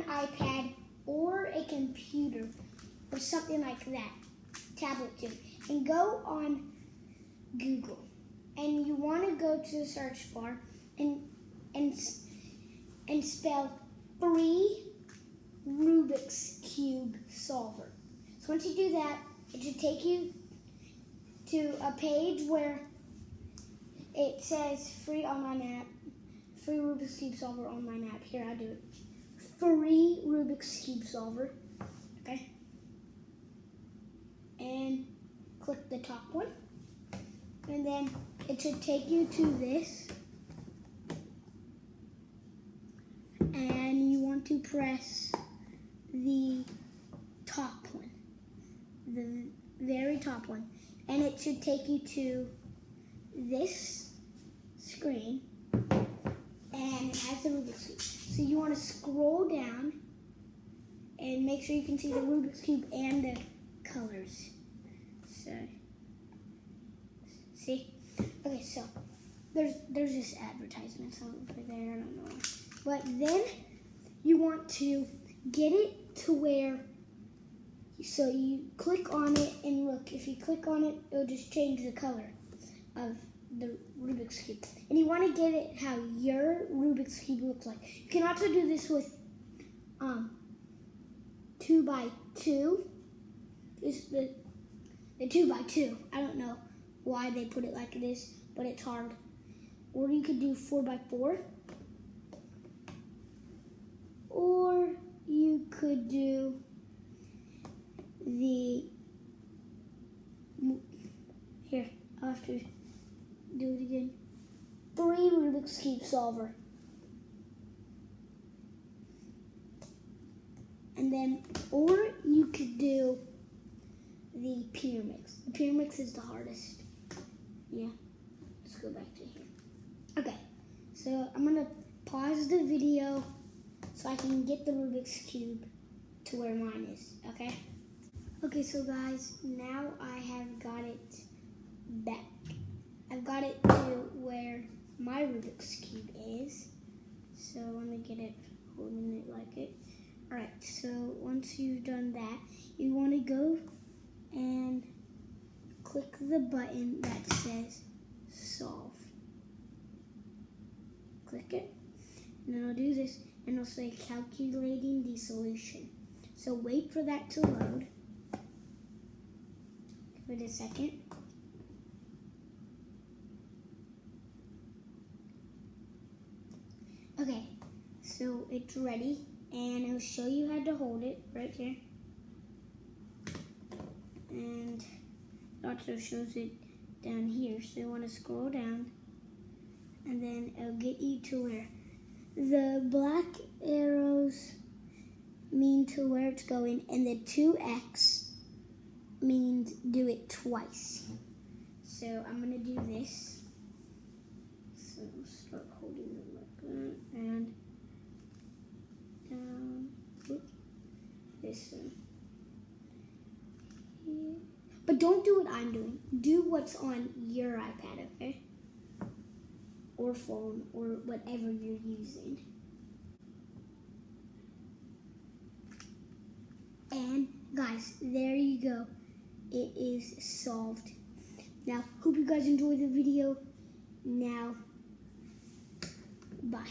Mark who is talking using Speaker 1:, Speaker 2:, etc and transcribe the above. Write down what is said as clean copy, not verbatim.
Speaker 1: iPad or a computer or something like that, tablet too, and go on Google. And you want to go to the search bar and spell free Rubik's Cube solver. So once you do that, it should take you to a page where it says free online app, free Rubik's Cube solver online app. Here, I'll do it. Free Rubik's Cube solver. Okay. And click the top one. And then it should take you to this. And you want to press the top one, the very top one. And it should take you to this screen. And it has the Rubik's Cube. So you want to scroll down and make sure you can see the Rubik's Cube and the colors. So, see? Okay, so there's this advertisement over there, I don't know. But then you want to get it to where, so you click on it and look, if you click on it, it'll just change the color of the Rubik's Cube. And you want to get it how your Rubik's Cube looks like. You can also do this with 2x2. Just the 2x2. I don't know why they put it like this, but it's hard. Or you could do 4x4. Or you could do here, I'll have to do it again. Free Rubik's Cube solver. And then, or you could do the Pyramix. The Pyramix is the hardest. Yeah, let's go back to here. Okay, so I'm gonna pause the video so I can get the Rubik's Cube to where mine is, okay? Okay, so guys, now I have got it back. I've got it to where my Rubik's Cube is. So let me get it, holding it like it. All right, so once you've done that, you want to go and click the button that says solve. Click it, and then it'll do this, and it'll say calculating the solution. So wait for that to load. Give it a second. Okay, so it's ready, and it'll show you how to hold it right here. And it also shows it down here, so you want to scroll down, and then it'll get you to where the black arrows mean to where it's going, and the 2x means do it twice. So I'm going to do this. So start holding it like that, and down, this one. Here. But don't do what I'm doing. Do what's on your iPad, okay? Or phone, or whatever you're using. And guys, there you go. It is solved. Now, hope you guys enjoyed the video. Now, bye.